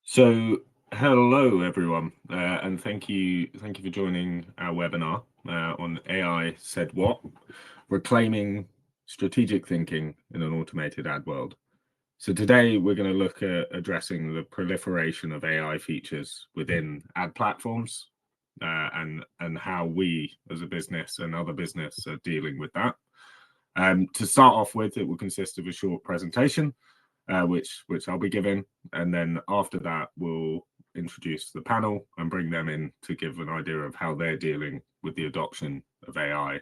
So, hello everyone, and thank you for joining our webinar on AI said what, reclaiming strategic thinking in an automated ad world. So today we're going to look at addressing the proliferation of AI features within ad platforms, and how we as a business and other business are dealing with that. To start off with, it will consist of a short presentation which I'll be giving, and then after that we'll introduce the panel and bring them in to give an idea of how they're dealing with the adoption of AI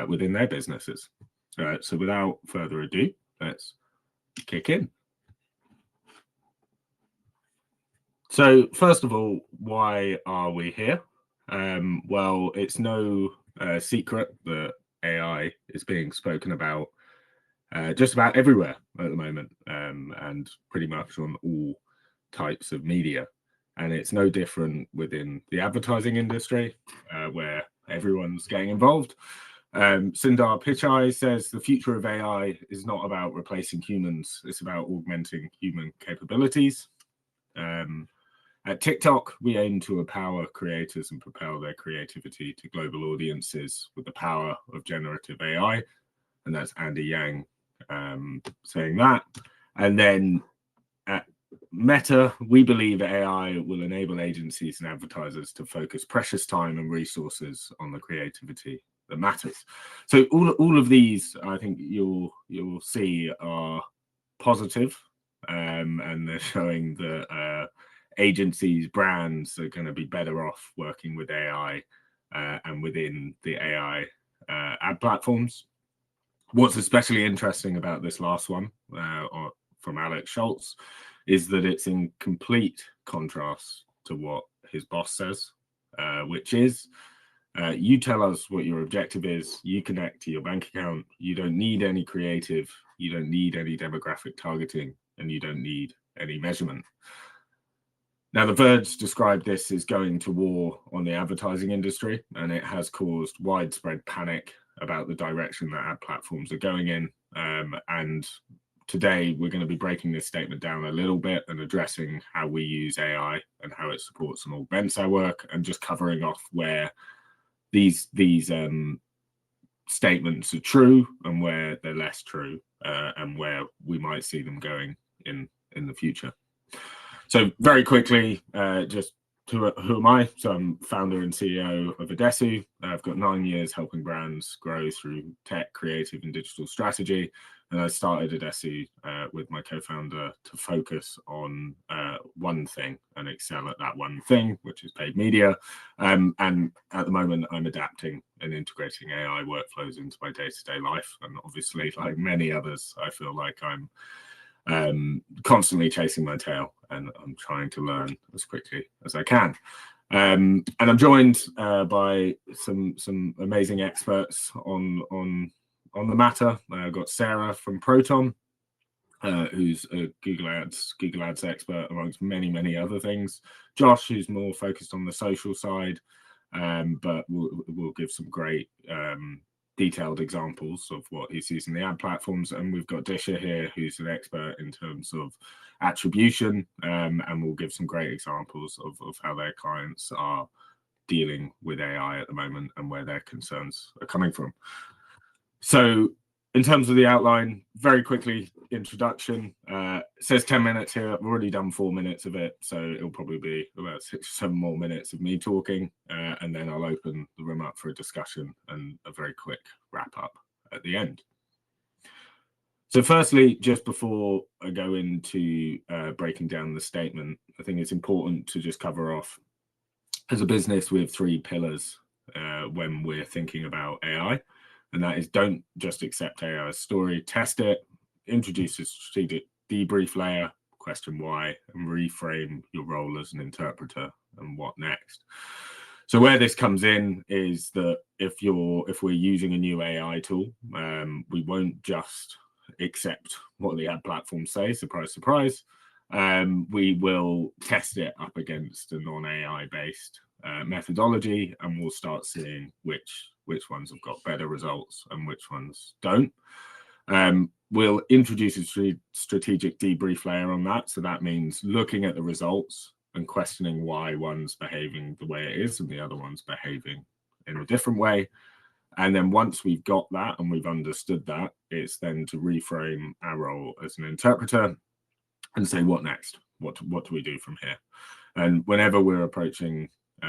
within their businesses. So without further ado, let's kick in. So first of all, why are we here? Well, it's no secret that AI is being spoken about just about everywhere at the moment, and pretty much on all types of media. And it's no different within the advertising industry, where everyone's getting involved. Sundar Pichai says the future of AI is not about replacing humans, it's about augmenting human capabilities. At TikTok, we aim to empower creators and propel their creativity to global audiences with the power of generative AI. And that's Andy Yang saying that. And then at Meta, we believe AI will enable agencies and advertisers to focus precious time and resources on the creativity that matters. So all of these, I think you'll see, are positive, and they're showing that agencies, brands are going to be better off working with AI and within the AI ad platforms. What's especially interesting about this last one from Alex Schultz is that it's in complete contrast to what his boss says, which is, you tell us what your objective is, you connect to your bank account, you don't need any creative, you don't need any demographic targeting, and you don't need any measurement. Now, The Verge described this as going to war on the advertising industry, and it has caused widespread panic about the direction that ad platforms are going in. And today we're going to be breaking this statement down a little bit and addressing how we use AI and how it supports and augments our work, and just covering off where these statements are true and where they're less true, and where we might see them going in the future. So very quickly, just who am I? So I'm founder and CEO of Adesu. I've got 9 years helping brands grow through tech, creative, and digital strategy. And I started Adesu with my co-founder to focus on one thing and excel at that one thing, which is paid media. And at the moment, I'm adapting and integrating AI workflows into my day-to-day life. And obviously, like many others, I feel like I'm constantly chasing my tail, and I'm trying to learn as quickly as I can. And I'm joined by some amazing experts on the matter. I've got Sarah from Proton, who's a Google Ads expert amongst many other things. Josh, who's more focused on the social side, but we'll give some great detailed examples of what he sees in the ad platforms. And we've got Disha here, who's an expert in terms of attribution, and we'll give some great examples of how their clients are dealing with AI at the moment and where their concerns are coming from. So in terms of the outline, very quickly, introduction. It says 10 minutes here. I've already done 4 minutes of it, so it'll probably be about 6 or 7 more minutes of me talking, and then I'll open the room up for a discussion and a very quick wrap up at the end. So firstly, just before I go into breaking down the statement, I think it's important to just cover off, as a business, we have 3 pillars when we're thinking about AI. And that is, don't just accept AI as story, test it, introduce a strategic debrief layer, question why, and reframe your role as an interpreter and what next. So where this comes in is that if we're using a new AI tool, we won't just accept what the ad platform says, surprise, surprise. We will test it up against a non-AI based methodology, and we'll start seeing which ones have got better results and which ones don't. We'll introduce a strategic debrief layer on that. So that means looking at the results and questioning why one's behaving the way it is and the other one's behaving in a different way. And then once we've got that and we've understood that, it's then to reframe our role as an interpreter and say, what next? What do we do from here? And whenever we're approaching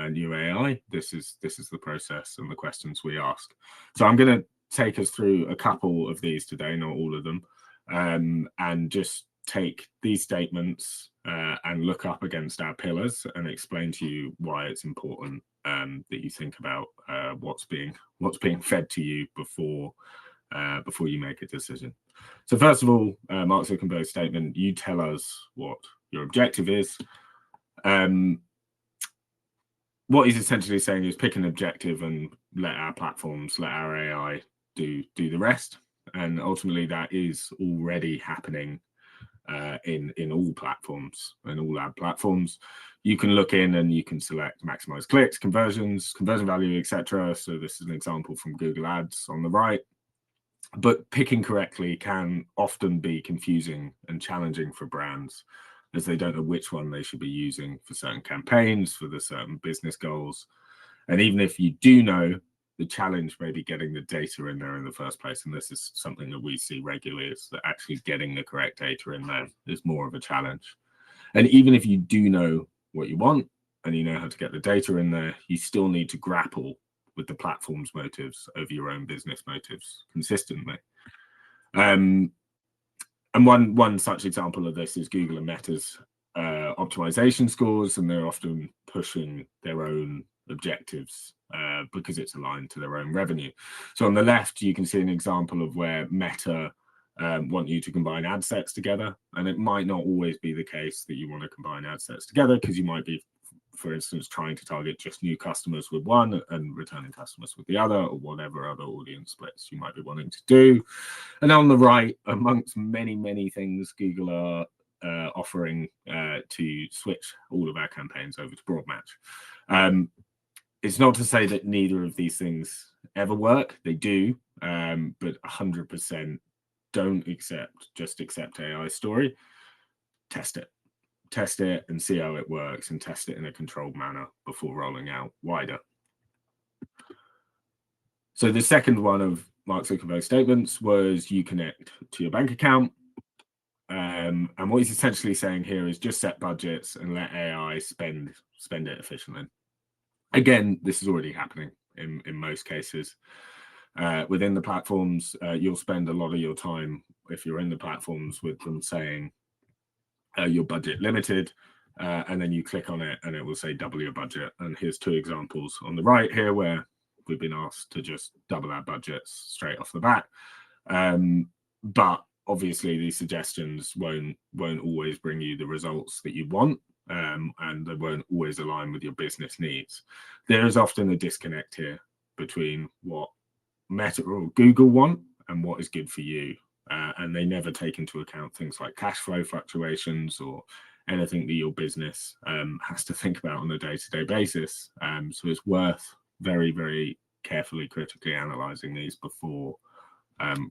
new AI, this is the process and the questions we ask. So I'm going to take us through a couple of these today, not all of them, and just take these statements and look up against our pillars and explain to you why it's important that you think about what's being fed to you before you make a decision. So first of all, Mark Zuckerberg's statement, you tell us what your objective is. What he's essentially saying is pick an objective and let our platforms, let our AI do the rest. And ultimately that is already happening in all platforms and all ad platforms. You can look in and you can select maximize clicks, conversions, conversion value, etc. So this is an example from Google Ads on the right. But picking correctly can often be confusing and challenging for brands, as they don't know which one they should be using for certain campaigns, for the certain business goals. And even if you do know, the challenge may be getting the data in there in the first place. And this is something that we see regularly, is that actually getting the correct data in there is more of a challenge. And even if you do know what you want and you know how to get the data in there, you still need to grapple with the platform's motives over your own business motives consistently. And one such example of this is Google and Meta's optimization scores, and they're often pushing their own objectives because it's aligned to their own revenue. So on the left, you can see an example of where Meta want you to combine ad sets together, and it might not always be the case that you want to combine ad sets together, because you might be, for instance, trying to target just new customers with one and returning customers with the other, or whatever other audience splits you might be wanting to do. And on the right, amongst many things Google are offering to switch all of our campaigns over to broad match. It's not to say that neither of these things ever work. They do, but 100% don't just accept AI story. Test it and see how it works, and test it in a controlled manner before rolling out wider. So the second one of Mark Zuckerberg's statements was you connect to your bank account. And what he's essentially saying here is just set budgets and let AI spend it efficiently. Again, this is already happening in most cases. Within the platforms, you'll spend a lot of your time, if you're in the platforms, with them saying your budget limited, and then you click on it and it will say double your budget. And here's two examples on the right here where we've been asked to just double our budgets straight off the bat. But obviously these suggestions won't always bring you the results that you want, and they won't always align with your business needs. There is often a disconnect here between what Meta or Google want and what is good for you. And they never take into account things like cash flow fluctuations or anything that your business has to think about on a day-to-day basis. So it's worth very carefully, critically analyzing these before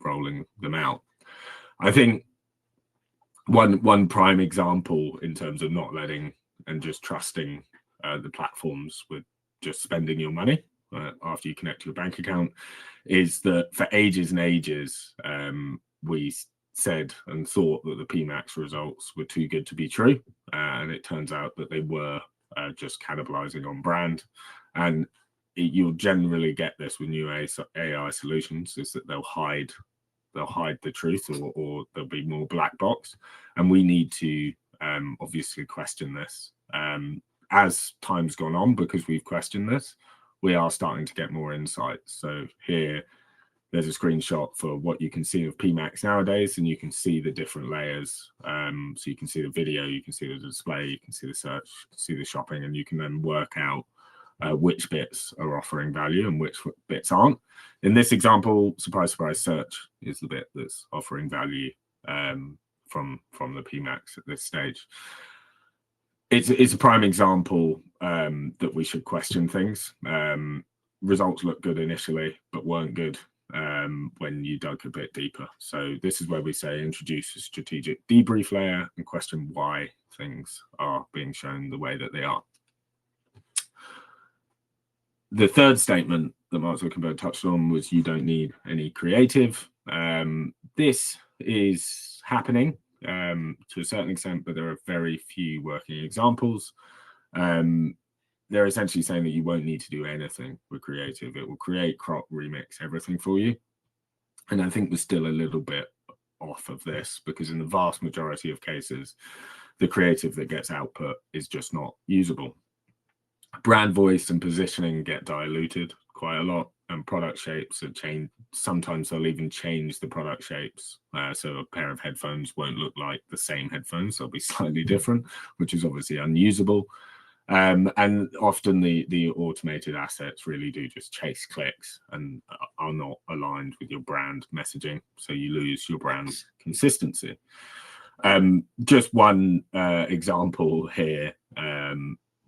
rolling them out. I think one prime example in terms of not letting and just trusting the platforms with just spending your money after you connect to your bank account is that for ages and ages, we said and thought that the PMax results were too good to be true. And it turns out that they were just cannibalizing on brand. And you'll generally get this with new AI solutions, is that they'll hide the truth, or there'll be more black box. And we need to obviously question this. As time's gone on, because we've questioned this, we are starting to get more insights. So here, there's a screenshot for what you can see of PMax nowadays, and you can see the different layers. So you can see the video, you can see the display, you can see the search, you can see the shopping, and you can then work out which bits are offering value and which bits aren't. In this example, surprise, search is the bit that's offering value from the PMax at this stage. It's a prime example that we should question things. Results look good initially, but weren't good when you dug a bit deeper. So this is where we say introduce a strategic debrief layer and question why things are being shown the way that they are. The third statement that Mark Zuckerberg touched on was you don't need any creative. This is happening to a certain extent, but there are very few working examples. They're essentially saying that you won't need to do anything with creative. It will create, crop, remix, everything for you. And I think we're still a little bit off of this, because in the vast majority of cases, the creative that gets output is just not usable. Brand voice and positioning get diluted quite a lot, and product shapes are changed. Sometimes they'll even change the product shapes. So a pair of headphones won't look like the same headphones. They'll be slightly different, which is obviously unusable. And often the automated assets really do just chase clicks and are not aligned with your brand messaging. So you lose your brand consistency. Just one example here.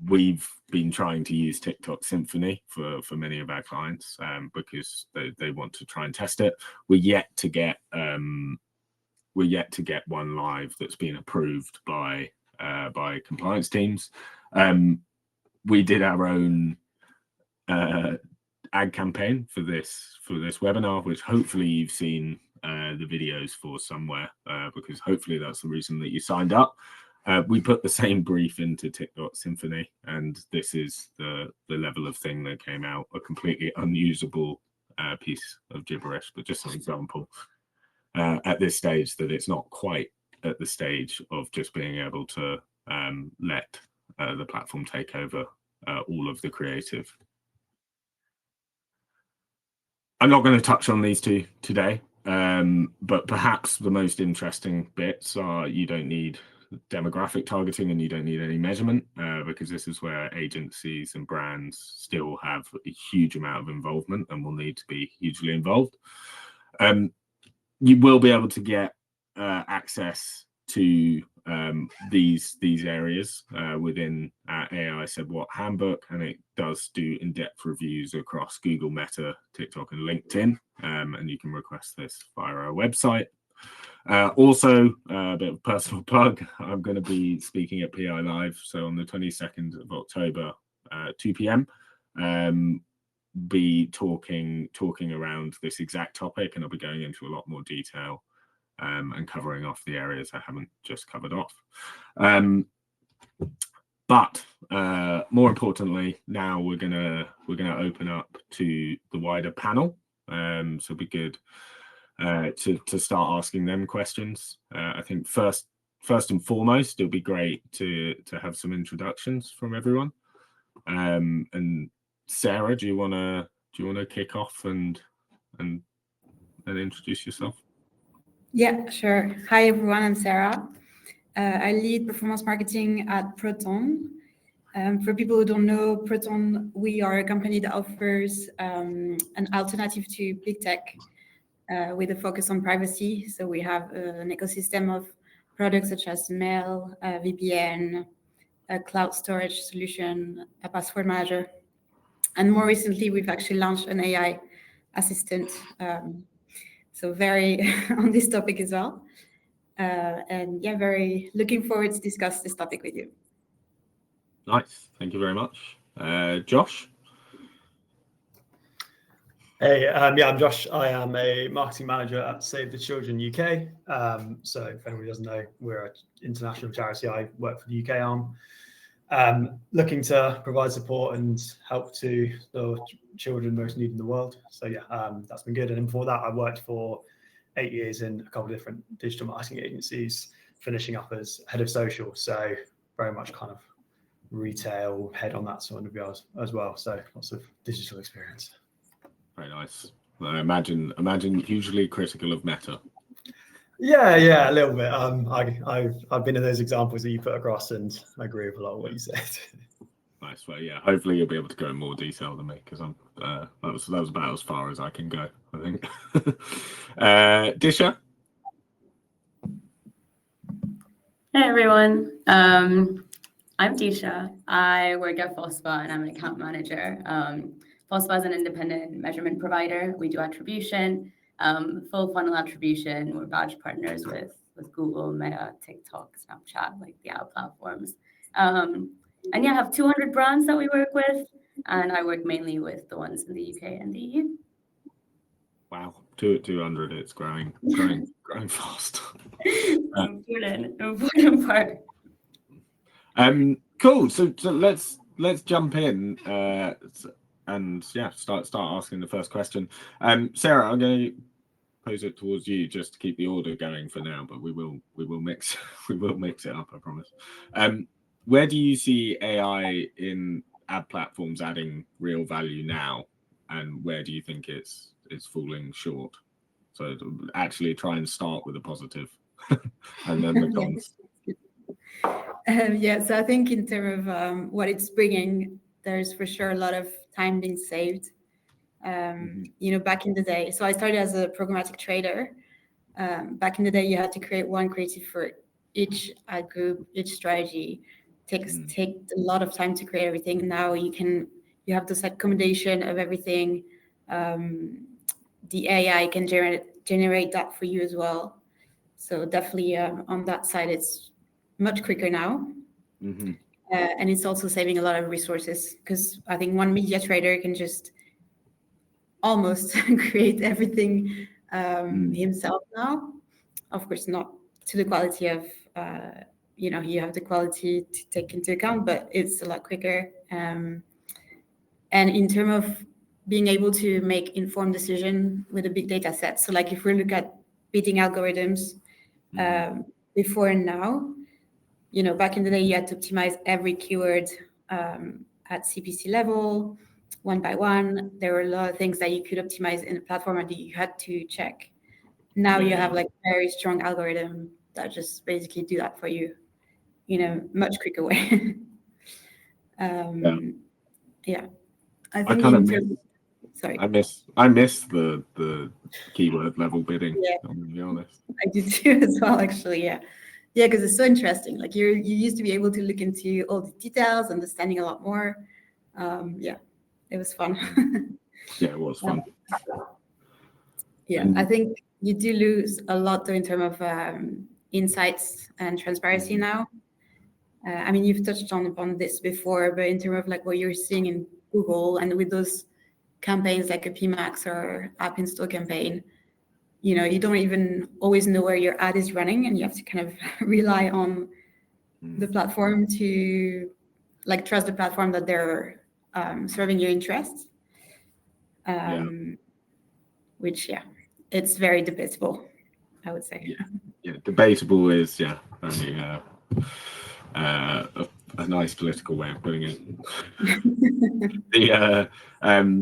We've been trying to use TikTok Symphony for many of our clients because they want to try and test it. We're yet to get one live that's been approved by compliance teams. We did our own ad campaign for this webinar, which hopefully you've seen the videos for somewhere, because hopefully that's the reason that you signed up. We put the same brief into TikTok Symphony, and this is the level of thing that came out, a completely unusable piece of gibberish, but just an example at this stage that it's not quite at the stage of just being able to let the platform take over all of the creative. I'm not going to touch on these two today, but perhaps the most interesting bits are you don't need demographic targeting and you don't need any measurement, because this is where agencies and brands still have a huge amount of involvement and will need to be hugely involved. You will be able to get access to these areas within our AI Said What handbook, and it does do in-depth reviews across Google, Meta, TikTok, and LinkedIn, and you can request this via our website. Also, a bit of a personal plug, I'm going to be speaking at PI Live, so on the 22nd of October, 2 p.m, be talking around this exact topic, and I'll be going into a lot more detail and covering off the areas I haven't just covered off. But more importantly, now we're gonna open up to the wider panel. So it'd be good to start asking them questions. I think first and foremost, it'll be great to have some introductions from everyone. And Sarah, do you wanna kick off and introduce yourself? Yeah, sure. Hi everyone, I'm Sarah. I lead performance marketing at Proton. For people who don't know Proton, we are a company that offers an alternative to big tech with a focus on privacy. So we have an ecosystem of products such as mail, VPN, a cloud storage solution, a password manager. And more recently, we've actually launched an AI assistant. So very on this topic as well. And yeah, very looking forward to discuss this topic with you. Nice, thank you very much. Josh? Hey, yeah, I'm Josh. I am a marketing manager at Save the Children UK. So if anybody doesn't know, we're an international charity. I work for the UK arm. Looking to provide support and help to the children most needed in the world. So yeah, that's been good. And before that, I worked for 8 years in a couple of different digital marketing agencies, finishing up as head of social. So very much kind of retail head on that sort of yours as well. So lots of digital experience. Very nice. I imagine hugely critical of Meta. Yeah, a little bit. I've been in those examples that you put across, and I agree with a lot of what you said. Nice. Well, yeah. Hopefully, you'll be able to go in more detail than me, because that was about as far as I can go, I think. Disha. Hey everyone. I'm Disha. I work at Fospa and I'm an account manager. possible as an independent measurement provider. We do attribution, full funnel attribution. We're badge partners with Google, Meta, TikTok, Snapchat, like the ad platforms. And yeah, I have 200 brands that we work with, and I work mainly with the ones in the UK and the EU. Wow, 200, it's growing fast. Important part. Cool. So let's jump in and yeah, start asking the first question. Sarah, I'm going to pose it towards you just to keep the order going for now, but we will mix it up, I promise. Where do you see AI in ad platforms adding real value now, and where do you think it's falling short? So actually try and start with a positive and then the cons. Yeah, so I think in terms of what it's bringing, there's for sure a lot of time being saved. Back in the day, so I started as a programmatic trader. Back in the day, you had to create one creative for each ad group, each strategy. Take a lot of time to create everything. Now you have this accommodation of everything. The AI can generate that for you as well. So definitely on that side, it's much quicker now. And it's also saving a lot of resources, because I think one media trader can just almost create everything himself now. Of course, not to the quality of, you have the quality to take into account, but it's a lot quicker. And in terms of being able to make informed decision with a big data set. So like if we look at bidding algorithms before and now, back in the day, you had to optimize every keyword at CPC level, one by one. There were a lot of things that you could optimize in the platform and that you had to check. Now you have like very strong algorithm that just basically do that for you, much quicker way. Yeah. I think I miss the keyword level bidding. Yeah. I'm gonna be honest. I do too as well, actually. Yeah, because it's so interesting. Like you used to be able to look into all the details, understanding a lot more. It was fun. Yeah, it was fun. I think you do lose a lot though in terms of insights and transparency now. I mean, you've touched upon this before, but in terms of like what you're seeing in Google and with those campaigns like a PMax or app install campaign, you don't even always know where your ad is running, and you have to kind of rely on the platform to like trust the platform that they're serving your interests. Which it's very debatable, I would say. Debatable is only a nice political way of putting it.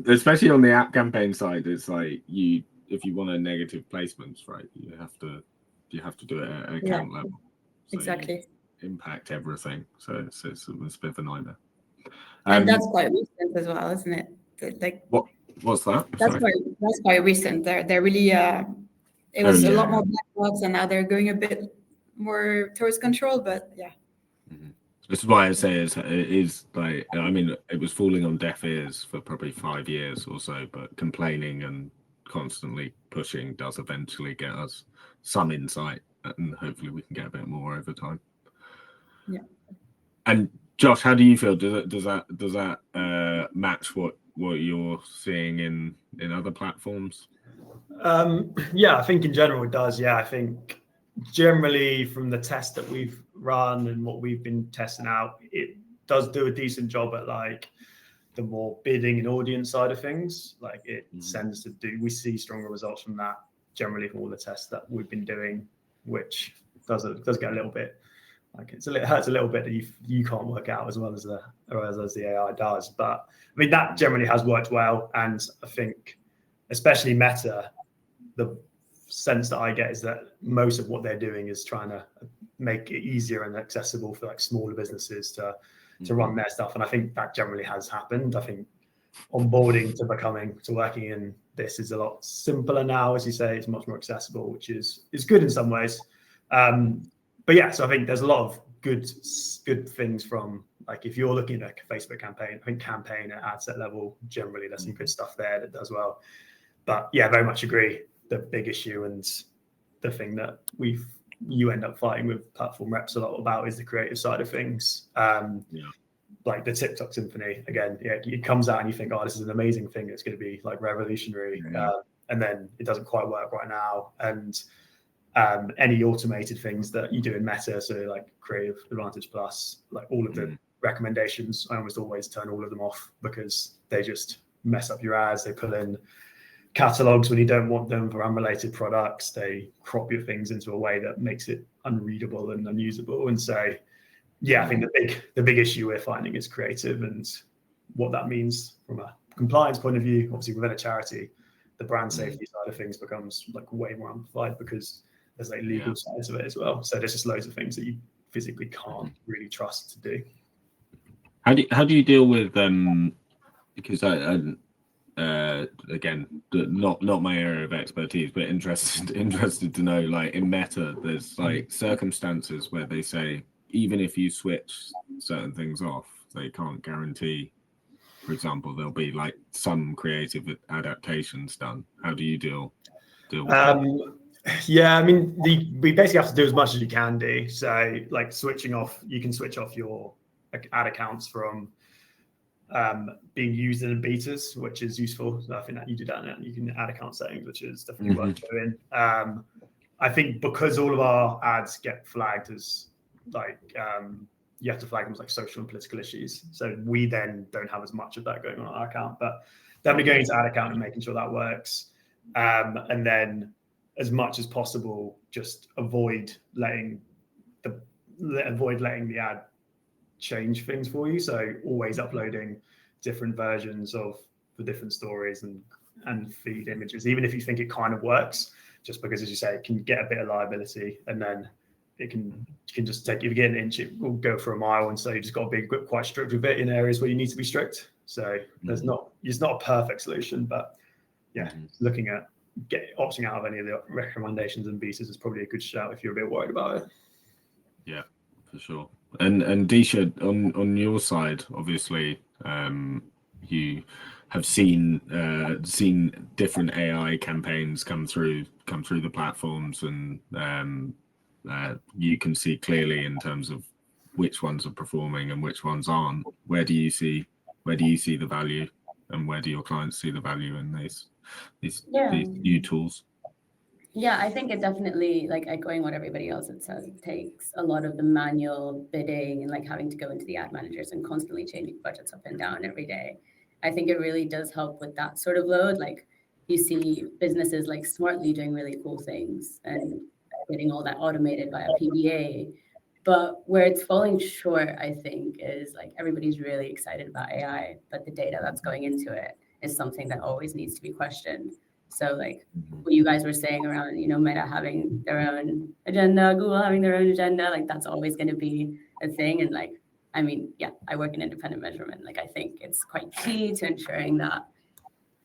Especially on the app campaign side, it's like if you want a negative placements, right, you have to do it at an account level. So exactly. Impact everything. So it's a bit of a nightmare. And that's quite recent as well, isn't it? Like what's that? That's quite recent. They're really it was a lot more black box, and now they're going a bit more towards control. But this is why I say it is like, I mean, it was falling on deaf ears for probably 5 years or so, but complaining and constantly pushing does eventually get us some insight, and hopefully we can get a bit more over time. Yeah. And Josh, how do you feel? Does that match what you're seeing in other platforms? I think in general it does. I think generally from the test that we've run and what we've been testing out, it does do a decent job at like the more bidding and audience side of things. Like it tends to do, we see stronger results from that generally from all the tests that we've been doing, which does get a little bit like it hurts a little bit that you can't work out as well as the AI does. But I mean that generally has worked well, and I think especially Meta, the sense that I get is that most of what they're doing is trying to make it easier and accessible for like smaller businesses to run their stuff. And I think that generally has happened. I think onboarding to working in this is a lot simpler now, as you say. It's much more accessible, which is good in some ways. So I think there's a lot of good things from Like if you're looking at a Facebook campaign, I think campaign at ad set level, generally there's some good stuff there that does well. But yeah, very much agree. The big issue and the thing that you end up fighting with platform reps a lot about is the creative side of things. Like the TikTok symphony, again, yeah, it comes out and you think, oh, this is an amazing thing. It's going to be like revolutionary. And then it doesn't quite work right now. And any automated things that you do in Meta, so like Creative Advantage Plus, like all of the recommendations, I almost always turn all of them off because they just mess up your ads. They pull in catalogs when you don't want them for unrelated products. They crop your things into a way that makes it unreadable and unusable. And so, yeah, I think the big issue we're finding is creative and what that means from a compliance point of view. Obviously, within a charity, the brand safety side of things becomes like way more amplified because there's like legal sides of it as well. So there's just loads of things that you physically can't really trust to do. How do you deal with because I again, not my area of expertise, but interested to know, like in Meta, there's like circumstances where they say even if you switch certain things off, they can't guarantee. For example, there'll be like some creative adaptations done. How do you deal with that? Yeah, I mean, we basically have to do as much as you can do. So like switching off, you can switch off your ad accounts from being used in betas, which is useful. So I think that you do that, and you can add account settings, which is definitely worth doing. I think because all of our ads get flagged as like you have to flag them as like social and political issues. So we then don't have as much of that going on our account, but definitely going into ad account and making sure that works. And then as much as possible, just avoid letting the ad change things for you. So always uploading different versions of the different stories and feed images, even if you think it kind of works, just because, as you say, it can get a bit of liability, and then you can just take, if you get an inch, it will go for a mile. And so you just got to be quite strict with it in areas where you need to be strict. So it's not a perfect solution, but yeah, looking at opting out of any of the recommendations and betas is probably a good shout if you're a bit worried about it. Yeah, for sure. And Disha, on your side, obviously, you have seen different AI campaigns come through the platforms, and you can see clearly in terms of which ones are performing and which ones aren't. Where do you see the value, and where do your clients see the value in these new tools? Yeah, I think it definitely, like echoing what everybody else had said, it takes a lot of the manual bidding and like having to go into the ad managers and constantly changing budgets up and down every day. I think it really does help with that sort of load. Like you see businesses like Smartly doing really cool things and getting all that automated via PBA. But where it's falling short, I think, is like everybody's really excited about AI, but the data that's going into it is something that always needs to be questioned. So like what you guys were saying around, Meta having their own agenda, Google having their own agenda, like that's always going to be a thing. And like, I mean, yeah, I work in independent measurement. Like I think it's quite key to ensuring that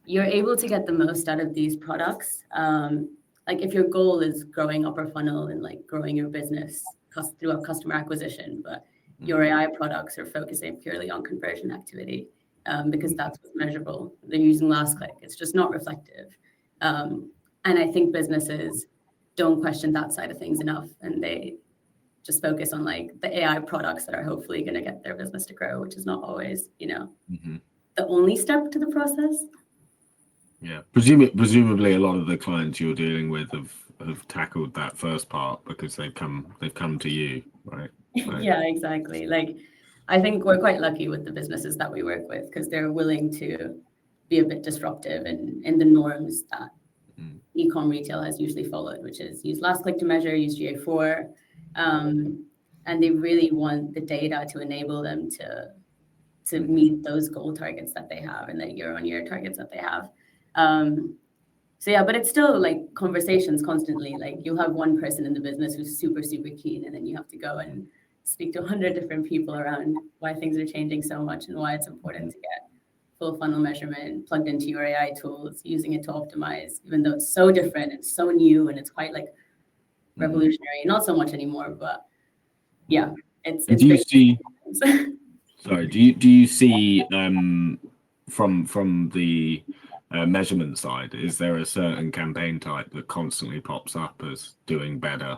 you're able to get the most out of these products. Like if your goal is growing upper funnel and like growing your business through a customer acquisition, but your AI products are focusing purely on conversion activity because that's what's measurable. They're using last click. It's just not reflective. And I think businesses don't question that side of things enough, and they just focus on like the AI products that are hopefully going to get their business to grow, which is not always, the only step to the process. Yeah, presumably a lot of the clients you're dealing with have tackled that first part because they've come to you, right? Yeah, exactly. Like I think we're quite lucky with the businesses that we work with because they're willing to be a bit disruptive in the norms that e-com retail has usually followed, which is use last click to measure, use GA4, and they really want the data to enable them to meet those goal targets that they have and the year-on-year targets that they have. So yeah, but it's still like conversations constantly. Like you'll have one person in the business who's super, super keen, and then you have to go and speak to 100 different people around why things are changing so much and why it's important to get full funnel measurement plugged into your AI tools, using it to optimize, even though it's so different, it's so new, and it's quite like revolutionary. Not so much anymore, but yeah, it's. Do you see? Sorry, do you see from the measurement side, is there a certain campaign type that constantly pops up as doing better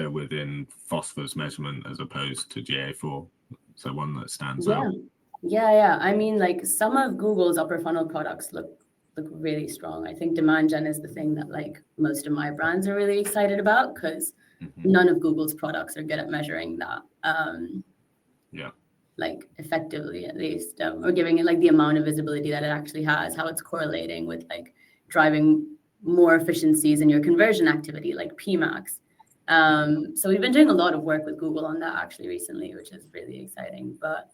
within phosphorus measurement as opposed to GA4? So one that stands out. Yeah. I mean, like some of Google's upper funnel products look really strong. I think demand gen is the thing that like most of my brands are really excited about, because none of Google's products are good at measuring that. Like effectively, at least, or giving it like the amount of visibility that it actually has, how it's correlating with like driving more efficiencies in your conversion activity, like PMAX. So we've been doing a lot of work with Google on that actually recently, which is really exciting. But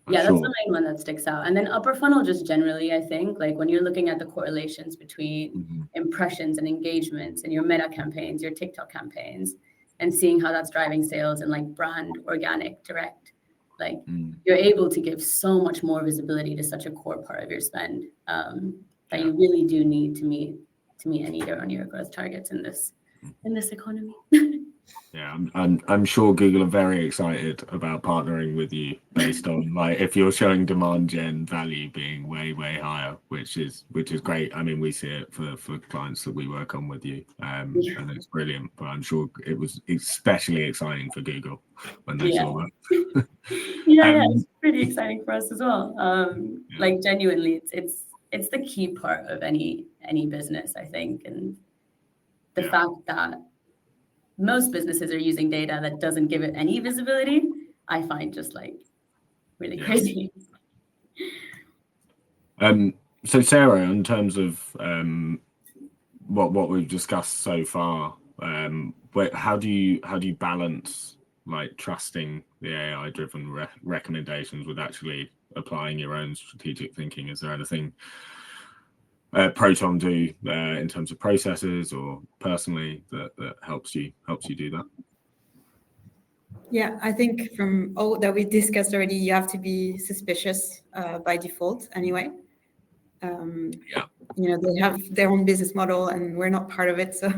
yeah, that's the main one that sticks out. And then upper funnel, just generally, I think, like when you're looking at the correlations between impressions and engagements and your meta campaigns, your TikTok campaigns, and seeing how that's driving sales and like brand, organic, direct, like you're able to give so much more visibility to such a core part of your spend that you really do need to meet any year-on-year growth targets in this economy. Yeah, I'm sure Google are very excited about partnering with you based on like if you're showing demand gen value being way higher, which is great. I mean, we see it for clients that we work on with you, and it's brilliant. But I'm sure it was especially exciting for Google when they saw that. It's pretty exciting for us as well. Like genuinely, it's the key part of any business, I think, and the fact that most businesses are using data that doesn't give it any visibility, I find just like really crazy. So Sarah, in terms of what we've discussed so far, how do you balance like trusting the AI-driven recommendations with actually applying your own strategic thinking? Is there anything Proton do in terms of processes or personally that helps you do that? Yeah, I think from all that we discussed already, you have to be suspicious by default anyway. You know, they have their own business model and we're not part of it. So,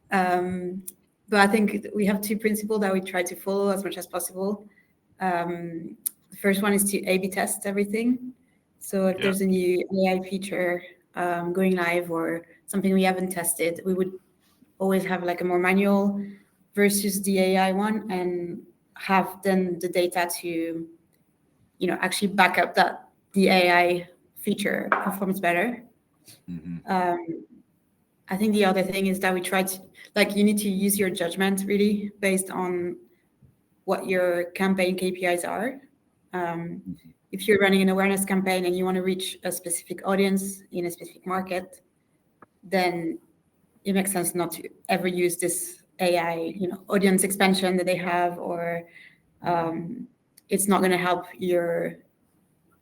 but I think we have two principles that we try to follow as much as possible. The first one is to A/B test everything. So if there's a new AI feature going live or something we haven't tested, we would always have like a more manual versus the AI one and have then the data to, you know, actually back up that the AI feature performs better. I think the other thing is that we try to, like, you need to use your judgment really based on what your campaign KPIs are. If you're running an awareness campaign and you want to reach a specific audience in a specific market, then it makes sense not to ever use this AI, you know, audience expansion that they have, or it's not going to help your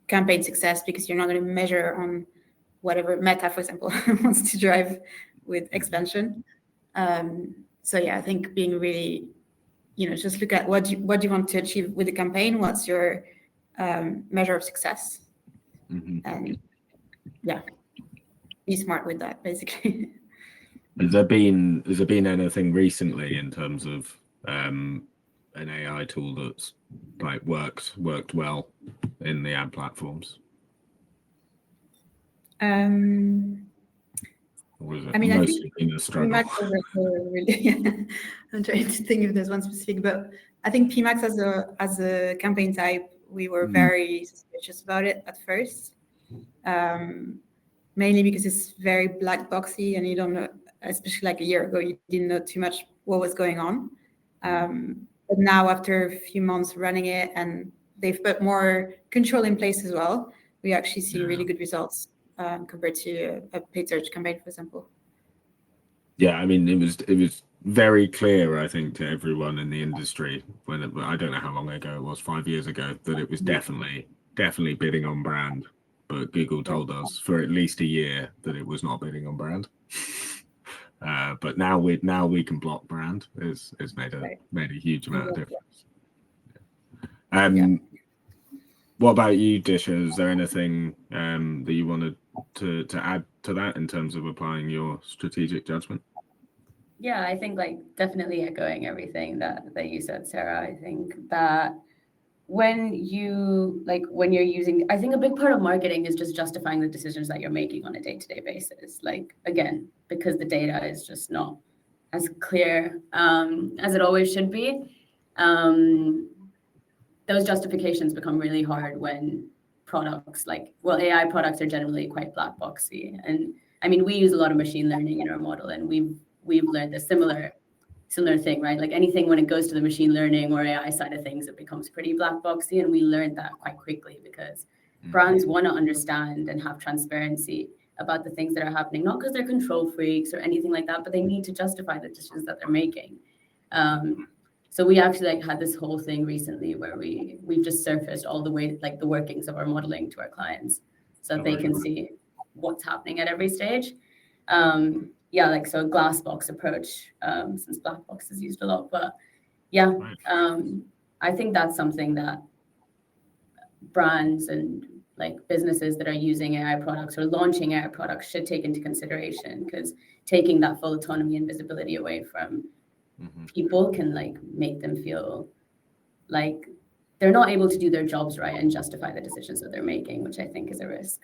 campaign success because you're not going to measure on whatever Meta, for example, wants to drive with expansion. So yeah, I think being really, you know, just look at what do you want to achieve with the campaign, what's your measure of success, and yeah, be smart with that basically. Has there been anything recently in terms of an AI tool that's like worked well in the ad platforms? I mean, I think PMAX really, I'm trying to think if there's one specific, but I think PMAX as a campaign type, we were very suspicious about it at first, mainly because it's very black boxy and you don't know, especially like a year ago, you didn't know too much what was going on. But now after a few months running it and they've put more control in place as well, we actually see really good results compared to a paid search campaign, for example. Yeah, I mean, it was very clear, I think, to everyone in the industry when I don't know how long ago it was, 5 years ago, that it was definitely bidding on brand. But Google told us for at least a year that it was not bidding on brand. But now we can block brand. It's made a huge amount of difference. What about you, Disha? Is there anything that you wanted to add to that in terms of applying your strategic judgment? Yeah, I think like definitely echoing everything that you said, Sarah. I think that when you're using, I think a big part of marketing is just justifying the decisions that you're making on a day-to-day basis. Like, again, because the data is just not as clear as it always should be. Those justifications become really hard when products AI products are generally quite black boxy. And I mean, we use a lot of machine learning in our model, and we've learned a similar thing, right? Like anything when it goes to the machine learning or AI side of things, it becomes pretty black boxy. And we learned that quite quickly because brands want to understand and have transparency about the things that are happening, not because they're control freaks or anything like that, but they need to justify the decisions that they're making. So we actually had this whole thing recently where we've just surfaced all the way, like the workings of our modeling to our clients so that they can see what's happening at every stage. So a glass box approach, since black box is used a lot, but I think that's something that brands and like businesses that are using AI products or launching AI products should take into consideration, because taking that full autonomy and visibility away from people can like make them feel like they're not able to do their jobs right and justify the decisions that they're making, which I think is a risk.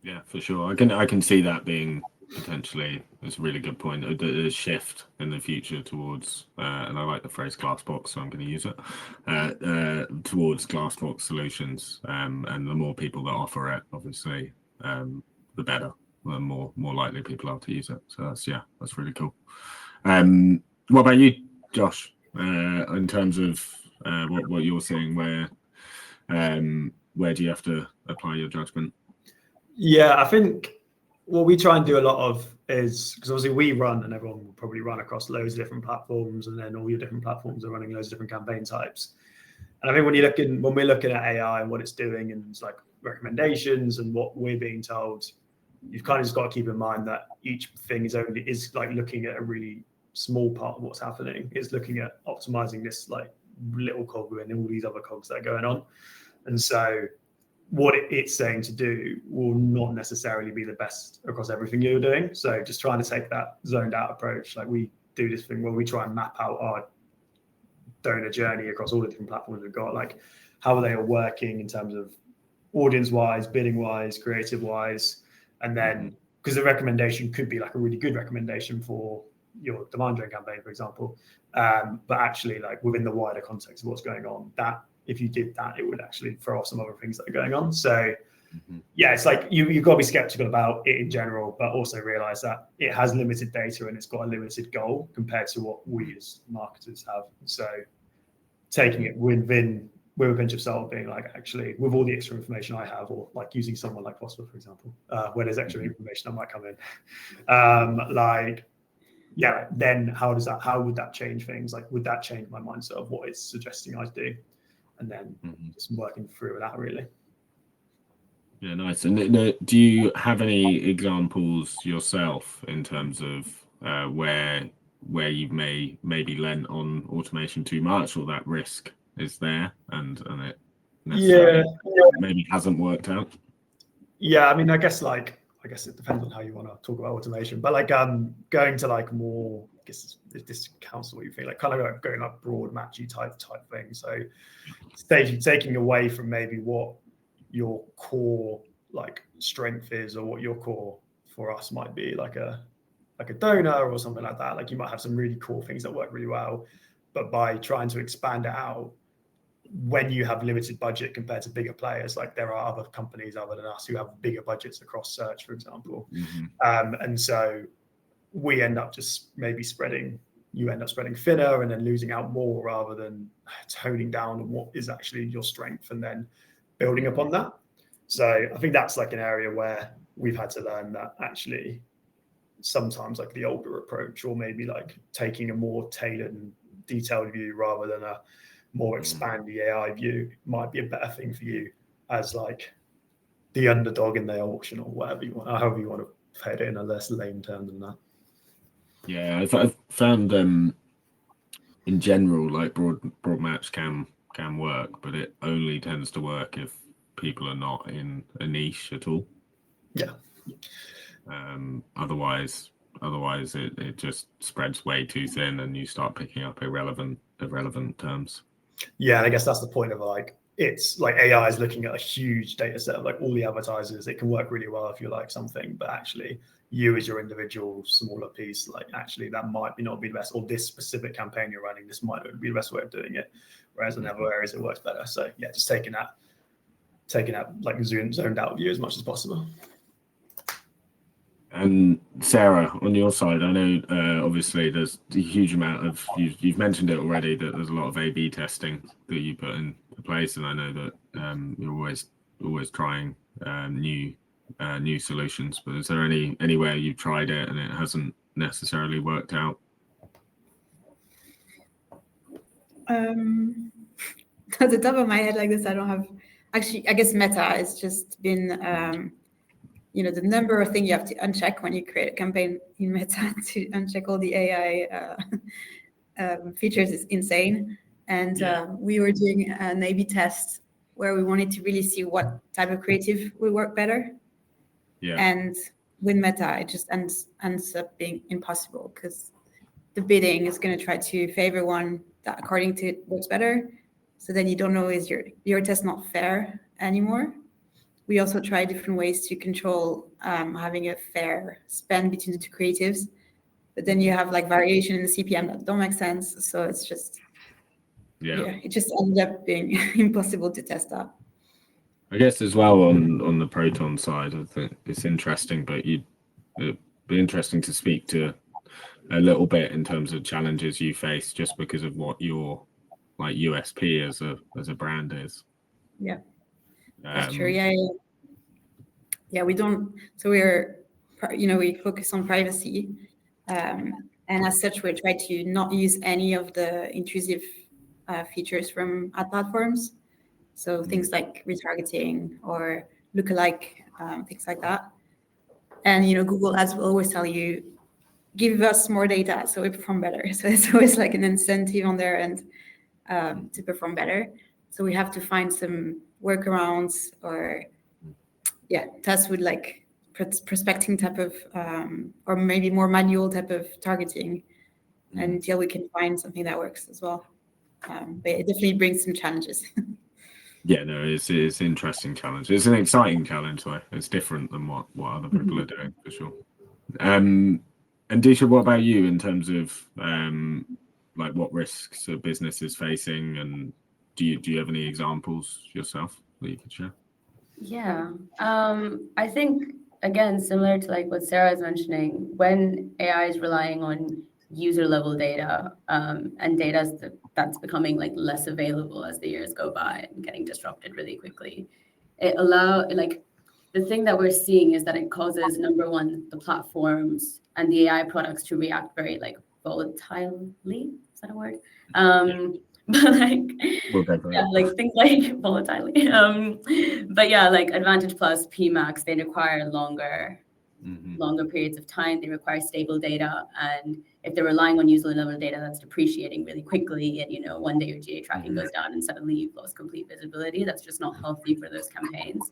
Yeah, for sure. I can see that being potentially, it's a really good point, a shift in the future towards, and I like the phrase glass box, so I'm going to use it, towards glass box solutions. And the more people that offer it, obviously, the better, the more likely people are to use it. So that's really cool. What about you, Josh? In terms of what you're seeing, where do you have to apply your judgment? Yeah, I think what we try and do a lot of is, because obviously we run, and everyone will probably run across loads of different platforms, and then all your different platforms are running loads of different campaign types. And I think when we're looking at AI and what it's doing, and it's like recommendations and what we're being told, you've kind of just got to keep in mind that each thing is like looking at a really small part of what's happening. It's looking at optimizing this like little cog and all these other cogs that are going on. And so what it's saying to do will not necessarily be the best across everything you're doing. So just trying to take that zoned out approach. Like we do this thing where we try and map out our donor journey across all the different platforms we've got, like how are they all working in terms of audience wise, bidding wise, creative wise. And then because the recommendation could be like a really good recommendation for your demand gen campaign, for example, but actually like within the wider context of what's going on, that if you did that, it would actually throw off some other things that are going on. So it's like you've got to be skeptical about it in general, but also realize that it has limited data and it's got a limited goal compared to what we as marketers have. So taking it with a pinch of salt, being like, actually, with all the extra information I have, or like using someone like Phosphor, for example, where there's extra information that might come in, then how would that change things? Like, would that change my mindset of what it's suggesting I do? And then just working through that, really. Yeah, nice. And do you have any examples yourself in terms of where you've maybe lent on automation too much, or that risk is there and it necessarily maybe hasn't worked out? Yeah, I mean, I guess it depends on how you want to talk about automation, but like going to like more, I guess this counts what you think, like kind of going like broad matchy type thing. So taking away from maybe what your core like strength is, or what your core for us might be, like a donor or something like that. Like you might have some really cool things that work really well, but by trying to expand it out, when you have limited budget compared to bigger players, like there are other companies other than us who have bigger budgets across search, for example. And so we end up just maybe spreading thinner and then losing out more, rather than toning down on what is actually your strength and then building upon that. So I think that's like an area where we've had to learn that actually sometimes like the older approach, or maybe like taking a more tailored and detailed view rather than a more expanded AI view, might be a better thing for you as like the underdog in the auction, or whatever you want, however you want to put it in a less lame term than that. Yeah, I've found in general, like broad match can work, but it only tends to work if people are not in a niche at all. Yeah. Otherwise it just spreads way too thin, and you start picking up irrelevant terms. Yeah, and I guess that's the point of like, it's like AI is looking at a huge data set of like all the advertisers. It can work really well if you like something, but actually you as your individual smaller piece, like actually that might not be the best, or this specific campaign you're running, this might not be the best way of doing it. Whereas in other areas it works better. So yeah, just taking that like zoned out view as much as possible. And Sarah, on your side, I know obviously there's a huge amount of you've mentioned it already that there's a lot of A/B testing that you put into place, and I know that you're always trying new solutions. But is there anywhere you've tried it and it hasn't necessarily worked out? At the top of my head like this, I don't have. Actually, I guess Meta has just been. The number of things you have to uncheck when you create a campaign in Meta to uncheck all the AI features is insane. And we were doing an A/B test where we wanted to really see what type of creative would work better. Yeah. And with Meta, it just ends up being impossible because the bidding is going to try to favor one that according to it works better. So then you don't know, is your test not fair anymore? We also try different ways to control having a fair spend between the two creatives, but then you have like variation in the CPM that don't make sense. So it's just, it just ended up being impossible to test that. I guess as well on the Proton side, I think it's interesting, but it'd be interesting to speak to a little bit in terms of challenges you face just because of what your like USP as a brand is. Yeah. That's true. Yeah. We don't. So we focus on privacy, and as such, we try to not use any of the intrusive features from ad platforms. So things like retargeting or lookalike, things like that. And Google Ads will always tell you, give us more data so we perform better. So it's always like an incentive on their end to perform better. So we have to find some workarounds or test with like prospecting type of or maybe more manual type of targeting until we can find something that works as well. But it definitely brings some challenges. Yeah, no, it's an interesting challenge. It's an exciting challenge though. It's different than what other people are doing for sure. And Disha, what about you in terms of like what risks a business is facing, and do you have any examples yourself that you could share? Yeah, I think again, similar to like what Sarah is mentioning, when AI is relying on user level data and data that's becoming like less available as the years go by and getting disrupted really quickly, the thing that we're seeing is that it causes, number one, the platforms and the AI products to react very like volatilely. Is that a word? But like things like volatilely. But yeah, like Advantage Plus, PMax, they require longer periods of time. They require stable data, and if they're relying on user level data, that's depreciating really quickly. And one day your GA tracking goes down, and suddenly you've lost complete visibility. That's just not healthy for those campaigns.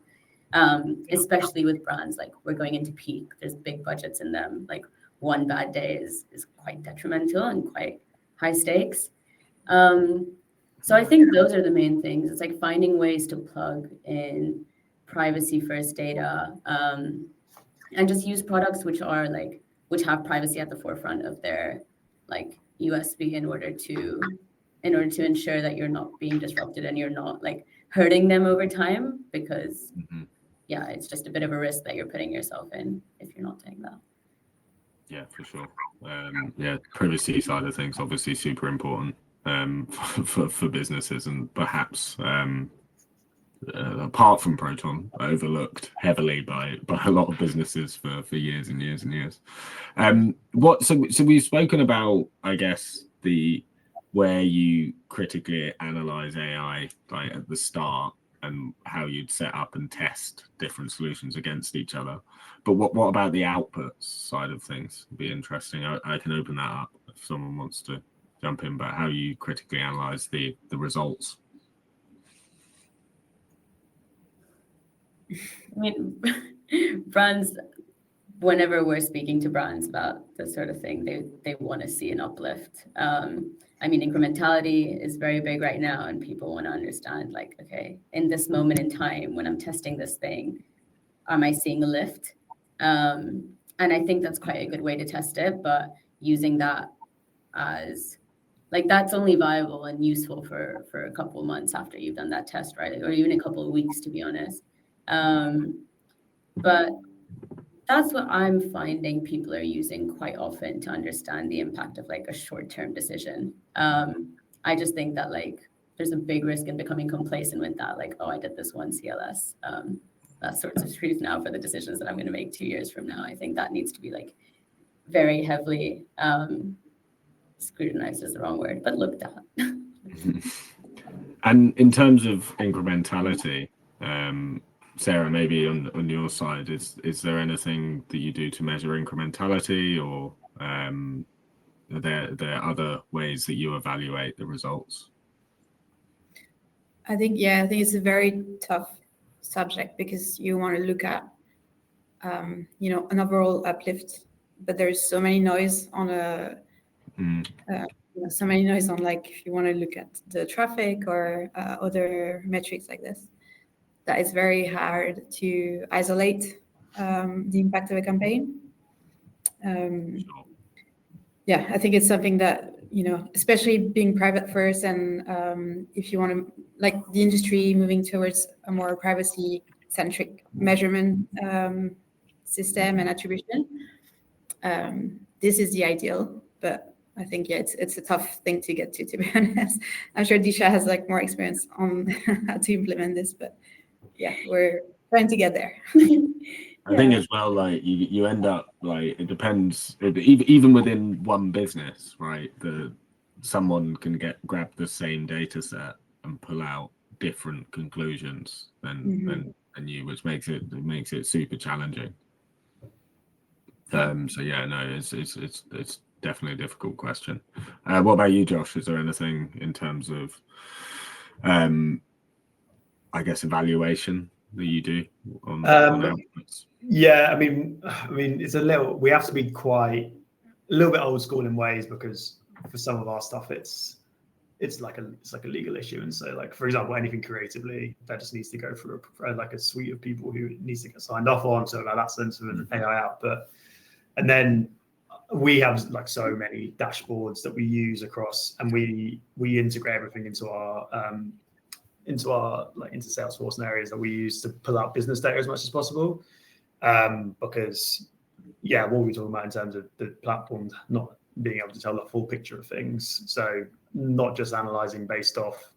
Especially with brands like we're going into peak. There's big budgets in them. Like one bad day is quite detrimental and quite high stakes. So I think those are the main things. It's like finding ways to plug in privacy first data and just use products which have privacy at the forefront of their like USP in order to ensure that you're not being disrupted and you're not like hurting them over time, because it's just a bit of a risk that you're putting yourself in if you're not doing that. Yeah, for sure. Privacy side of things obviously super important for businesses, and perhaps apart from Proton, overlooked heavily by a lot of businesses for years and years and years. So we've spoken about, I guess, where you critically analyze AI like at the start and how you'd set up and test different solutions against each other. But what about the outputs side of things? It'd be interesting. I can open that up if someone wants to jump in, but how you critically analyze the results. I mean, brands whenever we're speaking to brands about this sort of thing, they want to see an uplift. I mean, incrementality is very big right now, and people want to understand, like, okay, in this moment in time, when I'm testing this thing, am I seeing a lift? And I think that's quite a good way to test it, but using that as, like, that's only viable and useful for a couple of months after you've done that test, right? Or even a couple of weeks, to be honest. But that's what I'm finding people are using quite often to understand the impact of like a short-term decision. I just think that like there's a big risk in becoming complacent with that. Like, oh, I did this one CLS. That's sort of truth now for the decisions that I'm going to make 2 years from now. I think that needs to be like very heavily scrutinized is the wrong word, but looked at. And in terms of incrementality, Sarah, maybe on your side, is there anything that you do to measure incrementality, or are there other ways that you evaluate the results? I think it's a very tough subject because you want to look at, an overall uplift, but there's so many noise on like if you want to look at the traffic or other metrics like this, that is very hard to isolate the impact of a campaign. Yeah, I think it's something that, especially being private first, and if you want to, like the industry moving towards a more privacy-centric measurement system and attribution, this is the ideal, but I think, it's a tough thing to get to be honest. I'm sure Disha has like more experience on how to implement this, but yeah, we're trying to get there. I think as well, like you end up like, it depends, even within one business, right? Someone can grab the same data set and pull out different conclusions than you, which makes it super challenging. So yeah, no, it's definitely a difficult question. What about you, Josh? Is there anything in terms of I guess evaluation that you do on outputs? Yeah, I mean, it's we have to be quite a little bit old school in ways, because for some of our stuff, it's like a legal issue, and so like, for example, anything creatively, that just needs to go through a suite of people who needs to get signed off on. So like, that's sort of an AI output, and then we have like so many dashboards that we use across, and we integrate everything into Salesforce and areas that we use to pull out business data as much as possible. Because what we're talking about in terms of the platform not being able to tell the full picture of things. So not just analyzing based off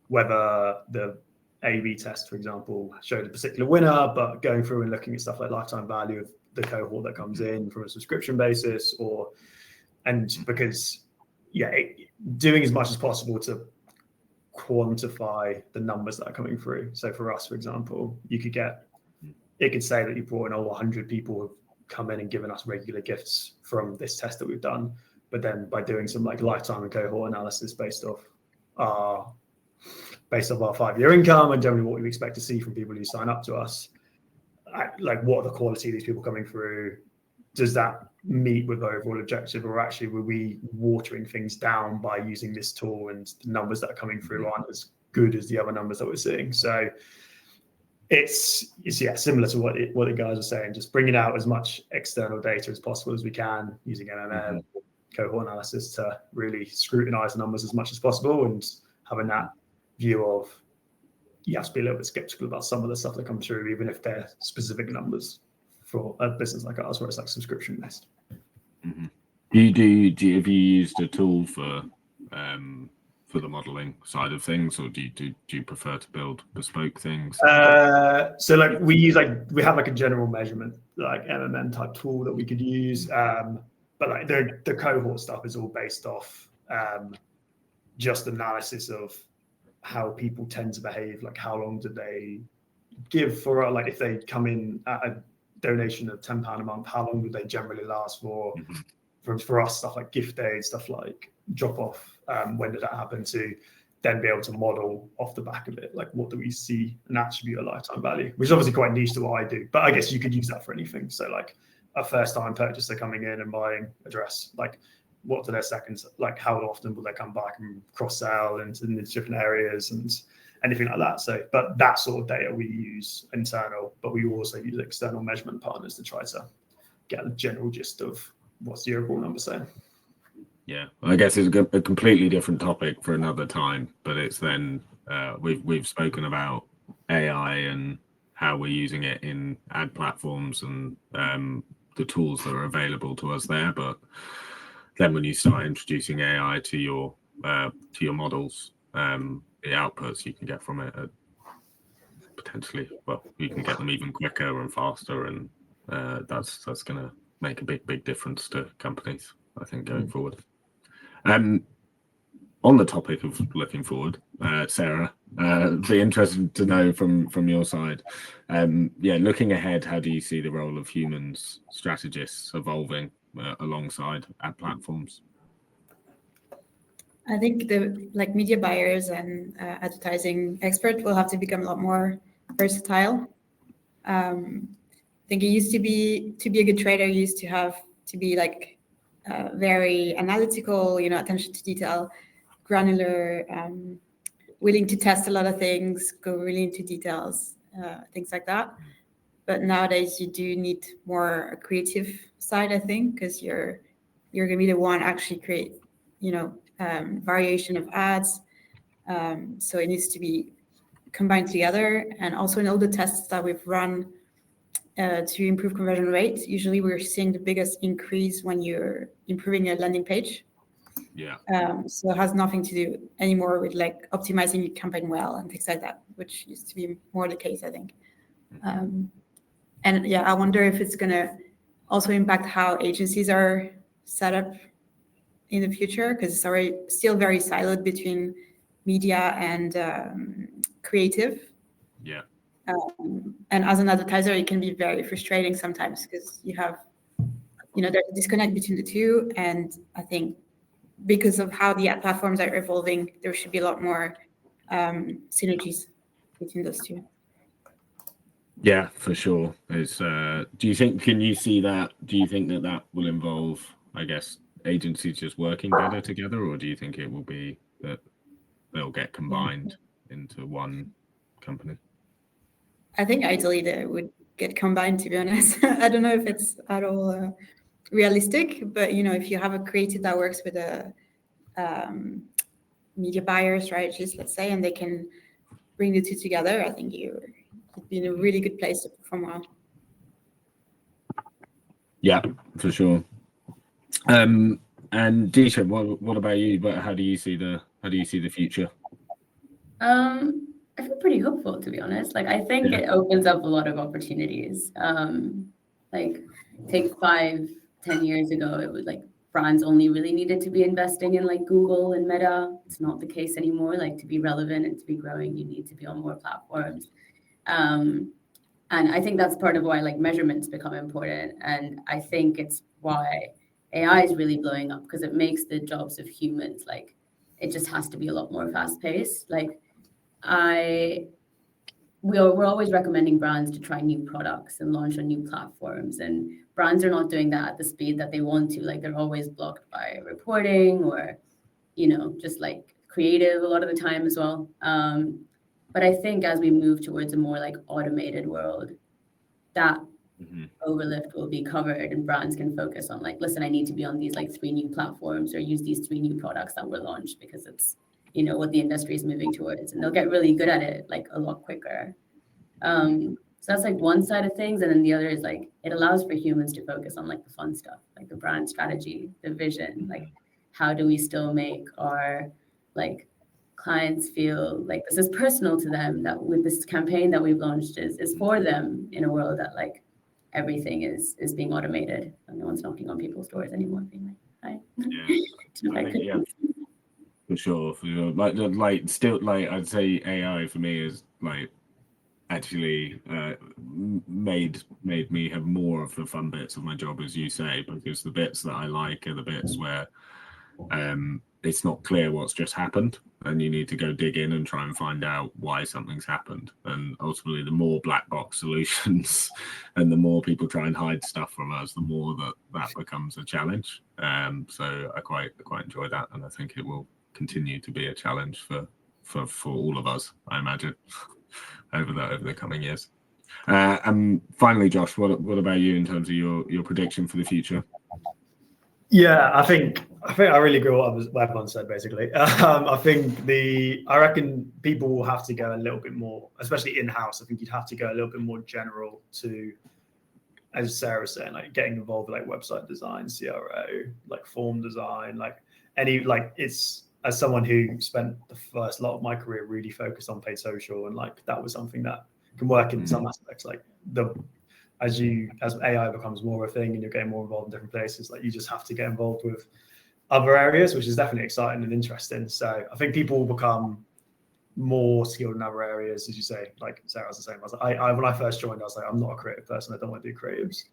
whether the A/B test, for example, showed a particular winner, but going through and looking at stuff like lifetime value of the cohort that comes in from a subscription basis, doing as much as possible to quantify the numbers that are coming through. So for us, for example, it could say that you brought in over 100 people who've come in and given us regular gifts from this test that we've done. But then by doing some like lifetime and cohort analysis based off our 5-year income and generally what we expect to see from people who sign up to us, like what are the quality of these people coming through? Does that meet with the overall objective, or actually were we watering things down by using this tool and the numbers that are coming through aren't as good as the other numbers that we're seeing? So it's similar to what the guys are saying, just bringing out as much external data as possible as we can using MMM cohort analysis to really scrutinize the numbers as much as possible, and having that view of you have to be a little bit skeptical about some of the stuff that comes through, even if they're specific numbers for a business like ours where it's like subscription based. Have you used a tool for the modeling side of things, or do you prefer to build bespoke things? So like we have like a general measurement like MMM type tool that we could use, but like the cohort stuff is all based off just analysis of how people tend to behave, like how long do they give for, like if they come in at a donation of £10 a month, how long do they generally last for? For us, stuff like gift aid, stuff like drop off, when did that happen, to then be able to model off the back of it, like what do we see and attribute a lifetime value, which is obviously quite niche to what I do, but I guess you could use that for anything. So like a first-time purchaser coming in and buying a dress, like what do their seconds, like how often will they come back and cross-sell into different areas and anything like that. So, but that sort of data we use internal, but we also use external measurement partners to try to get a general gist of what's the overall number saying. Yeah, I guess it's a completely different topic for another time, but it's then we've spoken about AI and how we're using it in ad platforms and the tools that are available to us there. But then when you start introducing AI to your models, the outputs you can get from it are potentially, well, you can get them even quicker and faster, and that's going to make a big difference to companies, I think, going forward. On the topic of looking forward, Sarah, be interested to know from your side. Looking ahead, how do you see the role of humans strategists evolving alongside ad platforms? I think the media buyers and advertising experts will have to become a lot more versatile. I think it used to be a good trader, you used to have to be very analytical, attention to detail, granular, willing to test a lot of things, go really into details, things like that. But nowadays you do need more a creative side, I think, because you're going to be the one actually create, variation of ads. So it needs to be combined together. And also in all the tests that we've run to improve conversion rate, usually we're seeing the biggest increase when you're improving a landing page. Yeah. So it has nothing to do anymore with optimizing your campaign well and things like that, which used to be more the case, I think. And I wonder if it's going to also impact how agencies are set up in the future, because it's already still very siloed between media and creative. Yeah. And as an advertiser, it can be very frustrating sometimes because you have, there's a disconnect between the two. And I think because of how the ad platforms are evolving, there should be a lot more synergies between those two. Yeah, for sure. It's do you think that will involve, I guess, agencies just working better together, or do you think it will be that they'll get combined into one company? I think ideally they would get combined, to be honest. I don't know if it's at all realistic, but if you have a creative that works with a media buyer strategist, let's say, and they can bring the two together, I think you'd be in a really good place to perform well. Yeah, for sure. And Disha, what about you? But how do you see the future? I feel pretty hopeful, to be honest. I think it opens up a lot of opportunities. Take 5-10 years ago, it was brands only really needed to be investing in Google and Meta. It's not the case anymore. To be relevant and to be growing, you need to be on more platforms. And I think that's part of why measurements become important. And I think it's why AI is really blowing up, because it makes the jobs of humans, it just has to be a lot more fast paced. We're always recommending brands to try new products and launch on new platforms, and brands are not doing that at the speed that they want to. They're always blocked by reporting or, just creative a lot of the time as well. But I think as we move towards a more automated world, that overlift will be covered, and brands can focus on listen, I need to be on these 3 new platforms or use these 3 new products that were launched because it's what the industry is moving towards, and they'll get really good at it a lot quicker. So that's one side of things, and then the other is it allows for humans to focus on the fun stuff, the brand strategy, the vision, how do we still make our clients feel this is personal to them, that with this campaign that we've launched is for them in a world that everything is being automated and no one's knocking on people's doors anymore being hi. Yeah. For sure. Still, I'd say AI for me is actually made me have more of the fun bits of my job, as you say, because the bits that I like are the bits where it's not clear what's just happened, and you need to go dig in and try and find out why something's happened. And ultimately, the more black box solutions and the more people try and hide stuff from us, the more that becomes a challenge. So I quite enjoy that, and I think it will continue to be a challenge for all of us, I imagine, over the coming years. And finally, Josh, what about you in terms of your prediction for the future? Yeah, I think I really agree with what everyone said, basically. I reckon people will have to go a little bit more, especially in-house. I think you'd have to go a little bit more general to, as Sarah was saying, like getting involved with like website design, CRO, like form design, it's, as someone who spent the first lot of my career really focused on paid social, and like that was something that can work in some aspects. Like as AI becomes more of a thing and you're getting more involved in different places, like you just have to get involved with other areas, which is definitely exciting and interesting. So I think people will become more skilled in other areas, as you say. Like Sarah was the same. When I first joined, I was like, I'm not a creative person. I don't want to do creatives.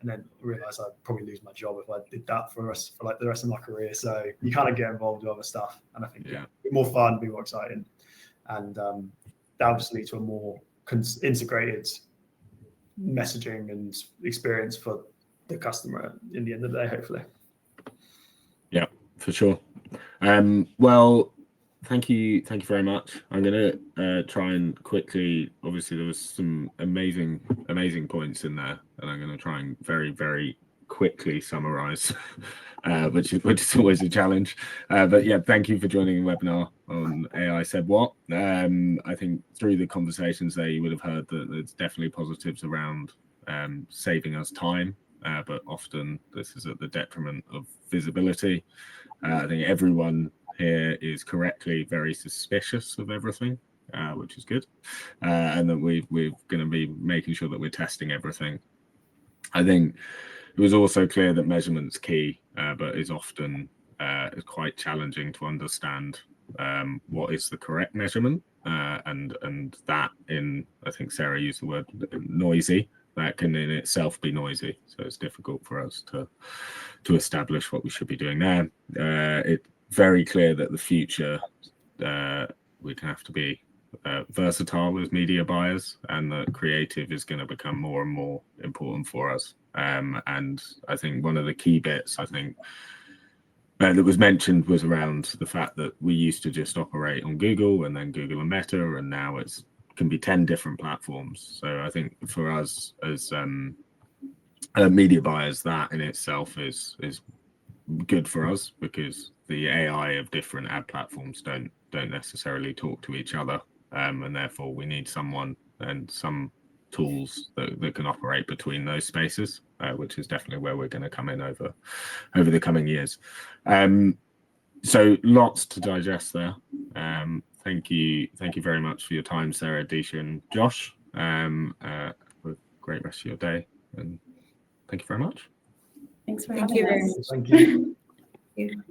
And then I realized I'd probably lose my job if I did that for like the rest of my career. So you kind of get involved with other stuff, and I think it'd be more fun, be more exciting, and that will just lead to a more integrated messaging and experience for the customer in the end of the day, hopefully. Yeah, for sure. Well, thank you very much. I'm going to try and quickly, obviously there was some amazing points in there, and I'm going to try and very, very quickly summarize, which is always a challenge. But yeah, thank you for joining the webinar on AI Said What. I think through the conversations there, you would have heard that there's definitely positives around saving us time, but often this is at the detriment of visibility. I think everyone here is correctly very suspicious of everything, which is good, and that we're going to be making sure that we're testing everything. I think it was also clear that measurement's key, but is often quite challenging to understand what is the correct measurement, and that I think Sarah used the word noisy. That can in itself be noisy, so it's difficult for us to establish what we should be doing there. It's very clear that the future we're going to have to be versatile as media buyers, and that creative is going to become more and more important for us. And I think one of the key bits that was mentioned was around the fact that we used to just operate on Google and then Google and Meta, and now it's can be 10 different platforms. So I think for us as media buyers, that in itself is good for us, because the AI of different ad platforms don't necessarily talk to each other, and therefore we need someone and some tools that can operate between those spaces, which is definitely where we're going to come in over the coming years. So lots to digest there. Thank you very much for your time, Sarah, Disha, and Josh. Have a great rest of your day, and thank you very much. Thanks for Thank you having very us. much. Thank you. Thank you.